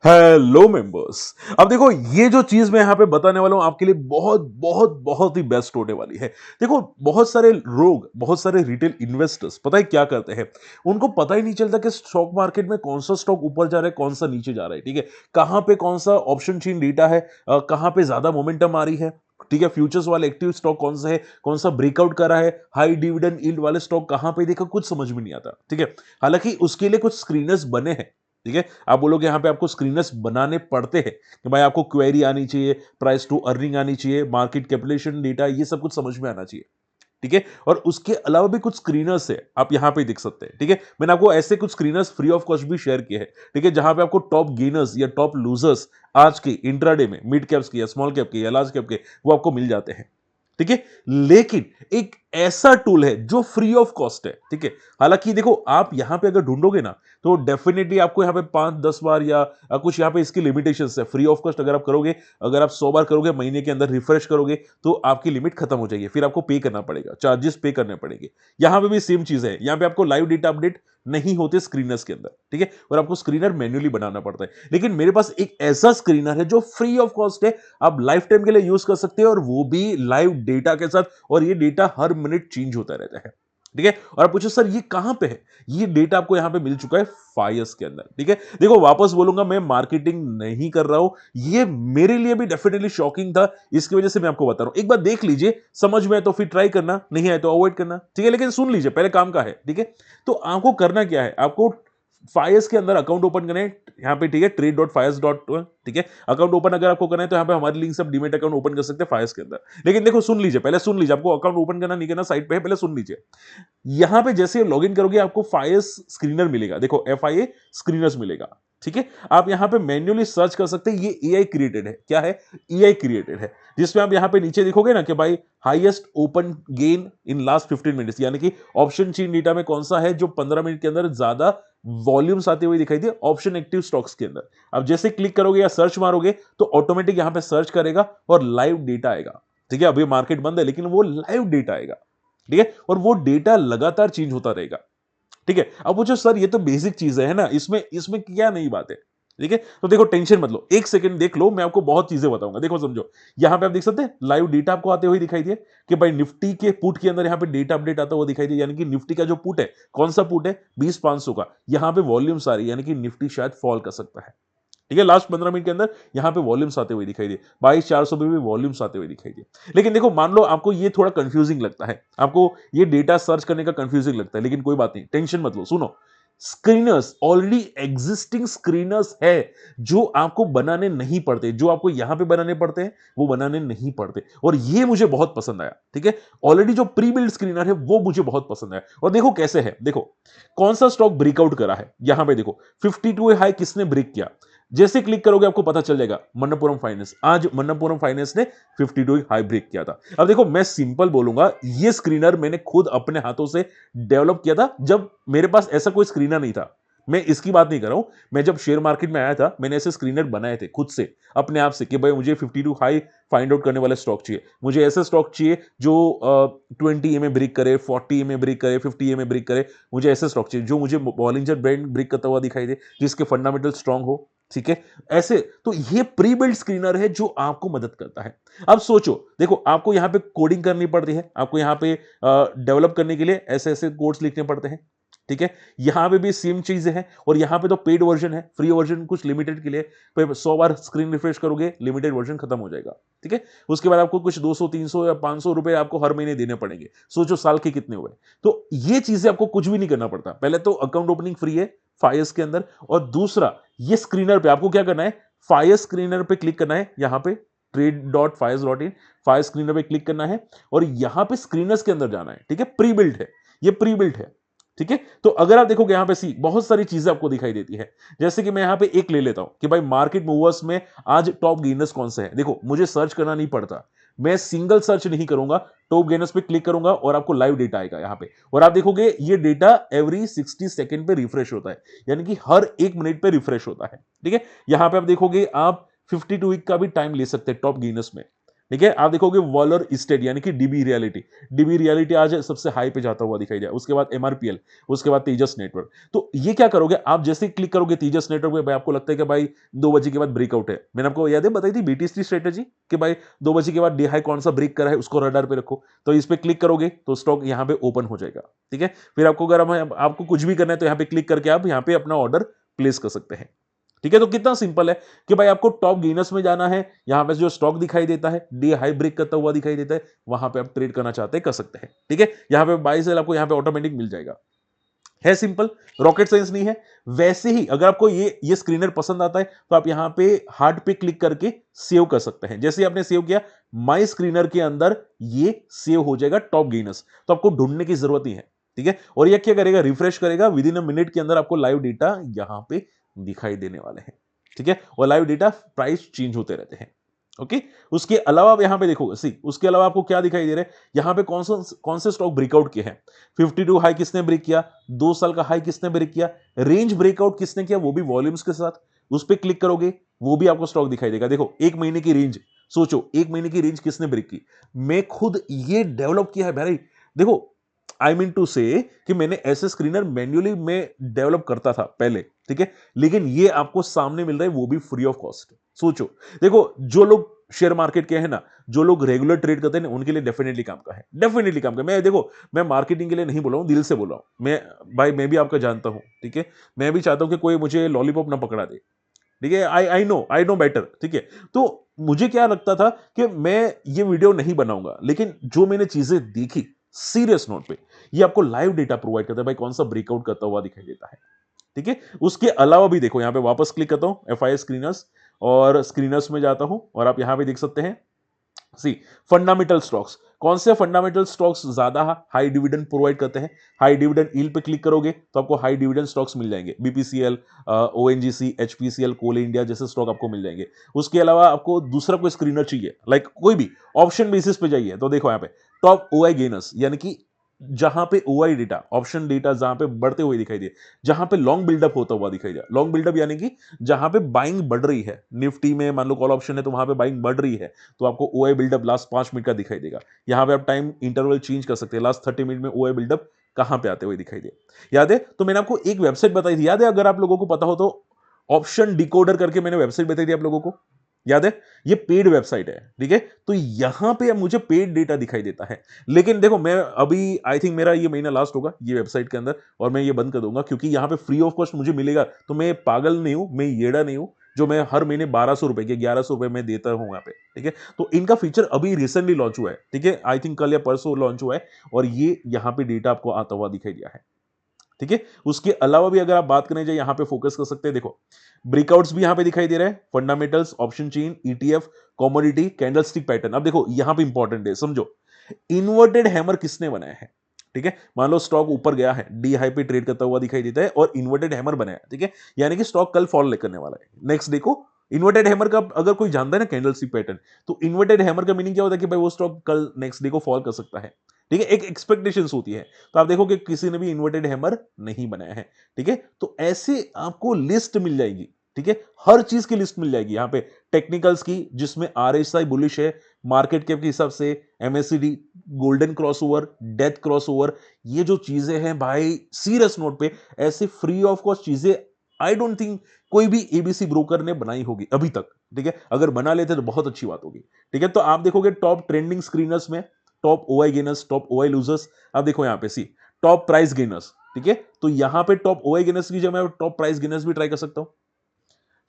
Hello members. अब देखो, ये जो चीज मैं यहां पे बताने वाला हूं आपके लिए बहुत बहुत बहुत ही बेस्ट होने वाली है। देखो, बहुत सारे लोग, बहुत सारे रिटेल इन्वेस्टर्स पता है क्या करते हैं, उनको पता ही नहीं चलता कि स्टॉक मार्केट में कौन सा स्टॉक ऊपर जा रहा है, कौन सा नीचे जा रहा है। ठीक है, कहां पे कौन सा ऑप्शन चेन डेटा है, कहां पे ज्यादा मोमेंटम आ रही है। ठीक है, फ्यूचर्स वाले एक्टिव स्टॉक कौन सा है, कौन सा ब्रेकआउट कर रहा है, हाई डिविडेंड यील्ड वाले स्टॉक कहां पे देखा, कुछ समझ में नहीं आता। ठीक है, हालांकि उसके लिए कुछ स्क्रीनर्स बने हैं। ठीक है, आप बोलोगे यहां पे आपको स्क्रीनर्स बनाने पड़ते हैं कि भाई आपको क्वेरी आनी चाहिए, प्राइस टू अर्निंग आनी चाहिए, मार्केट कैपिटलेशन डेटा, ये सब कुछ समझ में आना चाहिए। ठीक है, और उसके अलावा भी कुछ स्क्रीनर्स है, आप यहां पे देख सकते हैं। ठीक है, मैंने आपको ऐसे कुछ स्क्रीनर्स फ्री ऑफ कॉस्ट भी शेयर किए हैं। ठीक है, जहां पे आपको टॉप गेनर्स या टॉप लूजर्स आज के इंट्राडे में मिड कैप्स के या स्मॉल कैप के या लार्ज कैप के वो आपको मिल जाते हैं। ठीक है, लेकिन एक ऐसा टूल है जो फ्री ऑफ कॉस्ट है। ठीक है, हालांकि देखो, आप यहां पे अगर ढूंढोगे ना, तो डेफिनेटली आपको यहां पे 5-10 बार या कुछ यहां पे इसकी लिमिटेशंस है। फ्री ऑफ कॉस्ट अगर आप करोगे, अगर आप 100 बार करोगे, महीने के अंदर रिफ्रेश करोगे, तो आपकी लिमिट खत्म हो जाएगी, फिर आपको पे करना पड़ेगा, चार्जेस पे करने पड़ेगे। यहां पे भी सेम चीज है, यहां पे आपको लाइव डेटा अपडेट नहीं होते स्क्रीनर्स के अंदर। ठीक है, और आपको स्क्रीनर मैन्युअली बनाना पड़ता है। लेकिन मेरे पास एक ऐसा स्क्रीनर है जो फ्री ऑफ कॉस्ट है, आप लाइफ टाइम के लिए यूज कर सकते हैं, और वो भी लाइव डेटा के साथ, और ये डेटा हर मिनट चेंज होता रहता है। ठीक है, और आप पूछो सर ये कहां पे है, ये डेटा आपको यहां पे मिल चुका है फायस के अंदर। ठीक है, देखो वापस बोलूंगा, मैं मार्केटिंग नहीं कर रहा हूं, ये मेरे लिए भी डेफिनेटली शॉकिंग था, इसकी वजह से मैं आपको बता रहा हूं। एक बार देख लीजिए, समझ में आए तो फिर ट्राई करना, नहीं आए तो अवॉइड करना। ठीक है, लेकिन सुन लीजिए, पहले काम का है। ठीक है, तो आपको करना क्या है, आपको फायर्स के अंदर अकाउंट ओपन करना है यहाँ पे। ठीक है, trade.fires. ठीक है, अकाउंट ओपन अगर आपको करना है तो यहाँ पे हमारी लिंक से आप डीमेट अकाउंट ओपन कर सकते हैं फायर्स के अंदर। लेकिन देखो, सुन लीजिए, पहले सुन लीजिए, आपको अकाउंट ओपन करना नहीं करना साइट पे है, पहले सुन लीजिए। यहां पे जैसे लॉगिन करोगे आपको फायर्स स्क्रीनर मिलेगा, देखो FIA स्क्रीनर्स मिलेगा। ठीक है, आप यहां पे मैन्युअली सर्च कर सकते हैं, ये AI क्रिएटेड है। क्या है, AI क्रिएटेड है, जिसमें आप यहां पे नीचे देखोगे ना कि भाई highest open gain in last 15 minutes, यानी कि ऑप्शन चेन डेटा में कौन सा है जो 15 मिनट के अंदर ज्यादा वॉल्यूम्स आते हुए दिखाई दे ऑप्शन एक्टिव स्टॉक्स के अंदर। आप जैसे क्लिक करोगे या सर्च मारोगे तो ऑटोमेटिक यहां पे सर्च करेगा और लाइव डेटा आएगा। ठीक है, अभी मार्केट बंद है लेकिन वो लाइव डेटा आएगा। ठीक है, और वो डेटा लगातार चेंज होता रहेगा। ठीक है, अब पूछो सर ये तो बेसिक चीज है ना, इसमें इसमें क्या नई बात है। ठीक है, तो देखो टेंशन मत लो, एक सेकंड देख लो, मैं आपको बहुत चीजें बताऊंगा। देखो समझो, यहां पे आप देख सकते हैं लाइव डेटा आपको आते हुए दिखाई दिए कि भाई निफ्टी के पुट के अंदर यहां पे डेटा अपडेट आता हुआ दिखाई दिया, यानी कि निफ्टी का जो पुट है, कौन सा पुट है, 20-500 का, यहां पे वॉल्यूम्स आ रही है, यानी कि निफ्टी शायद फॉल कर सकता है। ठीक है, लास्ट 15 मिनट के अंदर यहां पे वॉल्यूम्स आते हुए दिखाई दिए, 22,400 पे भी वॉल्यूम्स आते हुए दिखाई दिए। लेकिन देखो, मान लो आपको ये थोड़ा कंफ्यूजिंग लगता है, आपको ये डेटा सर्च करने का कंफ्यूजिंग लगता है, लेकिन कोई बात नहीं, टेंशन मत लो। सुनो, स्क्रीनर्स ऑलरेडी एग्जिस्टिंग स्क्रीनर्स है, जो आपको बनाने नहीं पड़ते, जो आपको यहां पे बनाने पड़ते हैं वो बनाने नहीं पड़ते, और ये मुझे बहुत पसंद आया। ठीक है, ऑलरेडी जो प्री बिल्ड स्क्रीनर है वो मुझे बहुत पसंद आया। और देखो कैसे है, देखो कौन सा स्टॉक ब्रेकआउट करा है, यहां पे देखो 52 हाई किसने ब्रेक किया। जैसे क्लिक करोगे आपको पता चल जाएगा, मन्नपुरम फाइनेंस, आज मन्नपुरम फाइनेंस ने 52 हाई ब्रेक किया था। अब देखो, मैं सिंपल बोलूंगा, ये स्क्रीनर मैंने खुद अपने हाथों से डेवलप किया था, जब मेरे पास ऐसा कोई स्क्रीनर नहीं था। मैं इसकी बात नहीं कर रहा हूं, मैं जब शेयर मार्केट में आया था मैंने ऐसे स्क्रीनर बनाए थे खुद से, अपने आप से, कि भाई मुझे 52 हाई फाइंड आउट करने वाले स्टॉक चाहिए, मुझे ऐसे स्टॉक चाहिए जो 20 में ब्रेक करे, 40 में ब्रेक करे, 50 में ब्रेक करे, मुझे ऐसे स्टॉक चाहिए जो मुझे बॉलिंजर ब्रांड ब्रेक करता हुआ दिखाई दे, जिसके फंडामेंटल स्ट्रांग हो। ठीक है, ऐसे तो ये प्री बिल्ड स्क्रीनर है जो आपको मदद करता है। अब सोचो, देखो आपको यहां पे कोडिंग करनी पड़ती है, आपको यहां पे डेवलप करने के लिए ऐसे ऐसे कोड्स लिखने पड़ते हैं। ठीक है, यहां पे भी सेम चीजें हैं, और यहां पे तो पेड वर्जन है, फ्री वर्जन कुछ लिमिटेड के लिए, 100 बार स्क्रीन रिफ्रेश करोगे लिमिटेड वर्जन खत्म हो जाएगा। ठीक है, उसके बाद आपको कुछ 200-300 या 500 रुपए आपको हर महीने देने पड़ेंगे, सोचो साल के कितने हुए। तो ये चीजें आपको कुछ भी नहीं करना पड़ता, पहले तो अकाउंट ओपनिंग फ्री है फायर्स के अंदर, और दूसरा ये स्क्रीनर पे आपको क्या करना है, फायर स्क्रीनर पे क्लिक करना है, यहां पे trade.fires.in, फायर स्क्रीनर पे क्लिक करना है, और यहां पे स्क्रीनर्स के अंदर जाना है। ठीक है, प्री बिल्ट है, ये प्री बिल्ट है। ठीक है, तो अगर आप देखोगे यहां पे सी बहुत सारी चीजें आपको दिखाई देती है, जैसे कि मैं यहां पे एक ले लेता हूं कि भाई मार्केट मूवर्स में आज टॉप गेनर्स कौन से हैं। देखो मुझे सर्च करना नहीं पड़ता, मैं सिंगल सर्च नहीं करूंगा, टॉप गेनर्स पे क्लिक करूंगा और आपको लाइव डेटा आएगा यहां पे, और आप देखोगे ये डेटा एवरी 60 सेकंड पे रिफ्रेश होता है, यानी कि हर 1 मिनट पे रिफ्रेश होता है। ठीक है, यहां पे आप देखोगे, आप 52 वीक का भी टाइम ले सकते हैं टॉप गेनर्स में। ठीक है, आप देखोगे वॉलर स्टेट यानी कि डीबी रियलिटी, डीबी रियलिटी आज सबसे हाई पे जाता हुआ दिखाई दिया, उसके बाद एमआरपीएल, उसके बाद तेजस नेटवर्क। तो ये क्या करोगे आप, जैसे ही क्लिक करोगे तेजस नेटवर्क पे, भाई आपको लगता है कि भाई 2 बजे के बाद ब्रेकआउट है, मैंने आपको याद है बताई थी बीटीसी स्ट्रेटेजी कि भाई 2 बजे के बाद डी हाई कौन सा ब्रेक करा है उसको रडार पे रखो, तो इस पे क्लिक करोगे तो स्टॉक यहाँ पे ओपन हो जाएगा। ठीक है, फिर आपको अगर आपको कुछ भी करना है तो यहाँ पे क्लिक करके आप यहाँ पे अपना ऑर्डर प्लेस कर सकते हैं। ठीक है, तो कितना सिंपल है कि भाई आपको टॉप गेनर्स में जाना है, यहां पे जो स्टॉक दिखाई देता है डी हाई ब्रेक करता हुआ दिखाई देता है, वहां पे आप ट्रेड करना चाहते हैं कर सकते हैं। ठीक है, यहां पे बाय सेल आपको यहां पे ऑटोमेटिक मिल जाएगा। है सिंपल, रॉकेट साइंस नहीं है। वैसे ही अगर आपको ये स्क्रीनर पसंद आता है तो आप यहां पे हार्ट पे क्लिक करके सेव कर सकते हैं। जैसे आपने सेव किया, माई स्क्रीनर के अंदर ये सेव हो जाएगा टॉप गेनर्स, तो आपको ढूंढने की जरूरत नहीं है। ठीक है, और ये क्या करेगा, रिफ्रेश करेगा, विद इन अ मिनट के अंदर आपको लाइव डेटा यहां पे दिखाई देने वाले हैं। ठीक है, और लाइव डेटा प्राइस चेंज होते रहते हैं। ओके, उसके अलावा आप यहां पे देखो, सी उसके अलावा आपको क्या दिखाई दे रहा है, यहां पे कौन से स्टॉक ब्रेकआउट किए हैं। 52 हाई किसने ब्रेक किया, 2 साल का हाई किसने ब्रेक किया, रेंज ब्रेकआउट किसने किया, वो भी वॉल्यूम्स के साथ। उस पर क्लिक करोगे वो भी आपको स्टॉक दिखाई देगा। देखो 1 महीने की रेंज, सोचो 1 महीने की रेंज किसने ब्रेक की, मैं खुद ये डेवलप किया है भाई। देखो आई मीन टू से कि मैंने ऐसे स्क्रीनर मैन्युअली में डेवलप करता था पहले। ठीक है, लेकिन ये आपको सामने मिल रहा है वो भी फ्री ऑफ कॉस्ट। सोचो, देखो जो लोग शेयर मार्केट के हैं ना, जो लोग रेगुलर ट्रेड करते हैं ना, उनके लिए डेफिनेटली काम का है, डेफिनेटली काम का। मैं देखो, मैं मार्केटिंग के लिए नहीं बोल रहा हूं, दिल से बोल रहा हूं मैं। भाई मैं भी आपका जानता हूं, ठीक है, मैं भी चाहता हूं कि कोई मुझे लॉलीपॉप ना पकड़ा दे। ठीक है, आई नो बेटर। ठीक है, तो मुझे क्या लगता था कि मैं ये वीडियो नहीं बनाऊंगा, लेकिन जो मैंने चीजें देखी सीरियस नोट पे, ये आपको लाइव डेटा प्रोवाइड करता है भाई, कौन सा ब्रेकआउट करता हुआ दिखाई देता है। ठीक है, उसके अलावा भी देखो, यहां पे वापस क्लिक करता हूं एफआई स्क्रीनर्स, और स्क्रीनर्स में जाता हूं और आप यहां पे देख सकते हैं, सी फंडामेंटल स्टॉक्स, कौन से फंडामेंटल स्टॉक्स ज्यादा हाई डिविडेंड प्रोवाइड करते हैं। हाई डिविडेंड यील्ड पे क्लिक करोगे तो आपको हाई डिविडेंड स्टॉक्स मिल जाएंगे, बीपीसीएल, ओएनजीसी, एचपीसीएल, कोल इंडिया जैसे स्टॉक आपको मिल जाएंगे। उसके अलावा आपको दूसरा कोई स्क्रीनर चाहिए, लाइक कोई भी ऑप्शन बेसिस पे जाइए, तो देखो यहाँ पे टॉप ओआई गेनर्स, यानी कि जहां पे ओआई डेटा, ऑप्शन डेटा जहां पे बढ़ते हुए दिखाई दे, जहां पे लॉन्ग बिल्डअप होता हुआ दिखाई दे, लॉन्ग बिल्डअप यानी कि जहां पे बाइंग बढ़ रही है, निफ्टी में मान लो कॉल ऑप्शन है तो वहां पे बाइंग बढ़ रही है, तो आपको ओआई बिल्डअप लास्ट 5 मिनट का दिखाई देगा। यहां पे आप टाइम इंटरवल चेंज कर सकते हैं, लास्ट 30 मिनट में ओआई बिल्डअप कहां पे आते हुए दिखाई दे। याद है, तो मैंने आपको एक वेबसाइट बताई थी, याद है अगर आप लोगों को पता हो तो, ऑप्शन डिकोडर करके मैंने वेबसाइट बताई थी आप लोगों को, याद है, ये पेड वेबसाइट है। ठीक है, तो यहां पे अब मुझे पेड डेटा दिखाई देता है, लेकिन देखो मैं अभी आई थिंक मेरा ये महीना लास्ट होगा ये वेबसाइट के अंदर, और मैं ये बंद कर दूंगा, क्योंकि यहां पे फ्री ऑफ कॉस्ट मुझे मिलेगा, तो मैं पागल नहीं हूं, मैं येड़ा नहीं हूं जो मैं हर महीने 1200 रुपए के 1100 रुपए में देता हूं यहाँ पे। ठीक है, तो इनका फीचर अभी रिसेंटली लॉन्च हुआ है। ठीक है, आई थिंक कल या परसों लॉन्च हुआ है, और ये यहाँ पे डेटा आपको आता हुआ दिखाई दिया है। ठीक है, उसके अलावा भी अगर आप बात करें, जो यहां पे फोकस कर सकते हैं, देखो ब्रेकआउट्स भी यहां पे दिखाई दे रहे हैं, fundamentals, option chain, ETF, commodity, candlestick pattern. अब देखो यहां पे इंपॉर्टेंट है, समझो इन्वर्टेड हैमर किसने बनाया है। ठीक है, मान लो स्टॉक ऊपर गया है, डी हाई पे ट्रेड करता हुआ दिखाई देता है, और इन्वर्टेड हैमर बनाया। ठीक है, यानी कि स्टॉक कल फॉल करने वाला है, नेक्स्ट देखो इन्वर्टेड हैमर का अगर कोई जानता है ना कैंडलस्टिक पैटर्न, तो इन्वर्टेड हैमर का मीनिंग क्या होता है कि भाई वो स्टॉक कल नेक्स्ट डे को फॉल कर सकता है। ठीक है, एक एक्सपेक्टेशंस होती है, तो आप देखो कि किसी ने भी इन्वर्टेड हैमर नहीं बनाया है। ठीक है, तो ऐसे आपको लिस्ट मिल जाएगी। ठीक है, हर चीज की लिस्ट मिल जाएगी यहाँ पे, टेक्निकल्स की जिसमें आरएसआई बुलिश है, मार्केट कैप के हिसाब से, MSCD, golden crossover, death crossover, ये जो चीजें हैं भाई सीरियस नोट पे, ऐसे फ्री ऑफ कॉस्ट चीजें आई डोंट थिंक कोई भी एबीसी ब्रोकर ने बनाई होगी अभी तक। ठीक है, अगर बना लेते तो बहुत अच्छी बात होगी। ठीक है, तो आप देखोगे टॉप ट्रेंडिंग स्क्रीनर्स में, top OI gainers, top OI losers, आप देखो यहां पे सी टॉप प्राइस गेनर्स। ठीक है, तो यहां पे टॉप ओआई गेनर्स की जगह मैं टॉप प्राइस गेनर्स भी ट्राई कर सकता हूं।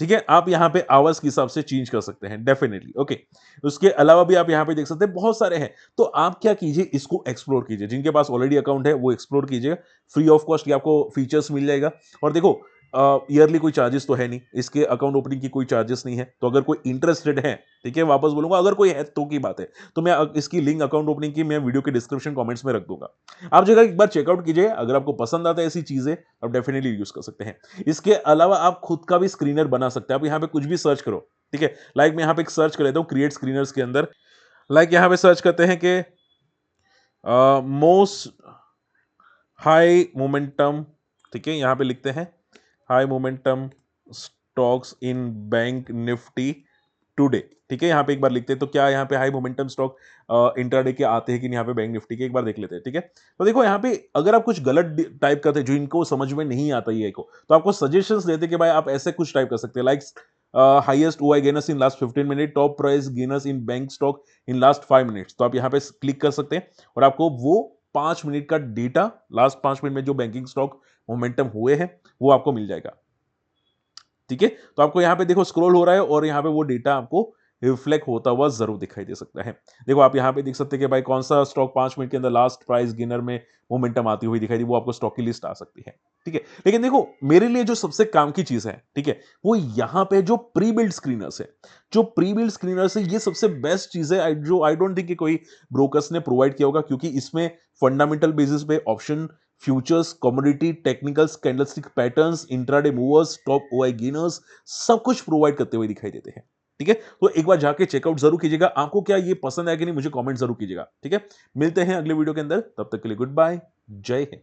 ठीक है, आप यहां पे आवर्स के हिसाब से चेंज कर सकते हैं डेफिनेटली। ओके, उसके अलावा भी आप यहां पे देख सकते हैं बहुत सारे हैं, तो आप क्या कीजिए, इसको एक्सप्लोर कीजिए, जिनके पास ऑलरेडी अकाउंट है वो एक्सप्लोर कीजिए, फ्री ऑफ कॉस्ट आपको फीचर्स मिल जाएगा। और देखो ईयरली कोई चार्जेस तो है नहीं, इसके अकाउंट ओपनिंग की कोई चार्जेस नहीं है, तो अगर कोई इंटरेस्टेड है, ठीक है, वापस बोलूंगा अगर कोई है तो की बात है, तो मैं इसकी लिंक अकाउंट ओपनिंग की मैं वीडियो के डिस्क्रिप्शन कमेंट्स में रख दूंगा, आप जगह एक बार चेकआउट कीजिए, अगर आपको पसंद आता है ऐसी चीजें आप डेफिनेटली यूज कर सकते हैं। इसके अलावा आप खुद का भी स्क्रीनर बना सकते हैं, आप यहाँ पे कुछ भी सर्च करो। ठीक है, लाइक मैं यहाँ पे एक सर्च कर लेता हूँ क्रिएट स्क्रीनर्स के अंदर, लाइक यहाँ पे सर्च करते हैं कि मोस्ट हाई मोमेंटम, ठीक है, यहाँ पे लिखते हैं हाई मोमेंटम स्टॉक्स इन बैंक निफ्टी टुडे, ठीक है? यहाँ पे एक बार लिखते हैं, तो क्या यहाँ पे हाई मोमेंटम स्टॉक इंट्राडे के आते हैं कि नहीं, यहाँ पे बैंक निफ्टी के एक बार देख लेते हैं, ठीक है? तो देखो यहाँ पे अगर आप कुछ गलत टाइप करते हैं, जो इनको समझ में नहीं आता ये को, तो आपको सजेशंस देते हैं कि भाई आप ऐसे कुछ टाइप कर सकते हैं, like highest OI gainers in last 15 minute, top price gainers in bank stock in last 5 minutes. तो आप यहाँ पे क्लिक कर सकते हैं और आपको वो 5 मिनट का डेटा, लास्ट 5 मिनट में जो बैंकिंग स्टॉक मोमेंटम हुए हैं, वो आपको मिल जाएगा। ठीक है? तो आपको यहाँ पे देखो स्क्रॉल हो रहा है और यहाँ पे वो डेटा आपको रिफ्लेक्ट होता हुआ ज़रूर दिखाई दे सकता है। देखो आप यहाँ पे देख सकते हैं कि भाई कौन-सा स्टॉक 5 मिनट के अंदर लास्ट प्राइस गेनर में मोमेंटम आती हुई दिखाई दी, वो आपको स्टॉक की लिस्ट आ सकती है। ठीक है? लेकिन देखो मेरे लिए जो सबसे काम की चीज़ है, ठीक है? वो यहाँ पे जो प्री बिल्ड स्क्रीनर्स है। जो प्री बिल्ड स्क्रीनर्स है, ये सबसे बेस्ट चीज़ है, जो आई डोंट थिंक कि कोई ब्रोकर्स ने प्रोवाइड किया होगा, क्योंकि इसमें फंडामेंटल बेसिस पे option, futures, commodity, technicals, candlestick patterns, intraday movers, top OI gainers, सब कुछ प्रोवाइड करते हुए दिखाई देते हैं। ठीक है? तो एक बार जाके चेकआउट जरूर कीजिएगा। आपको क्या ये पसंद आया कि नहीं, मुझे कमेंट जरूर कीजिएगा। ठीक है? मिलते हैं अगले वीडियो के अंदर, तब तक के लिए गुड बाय, जय हिंद।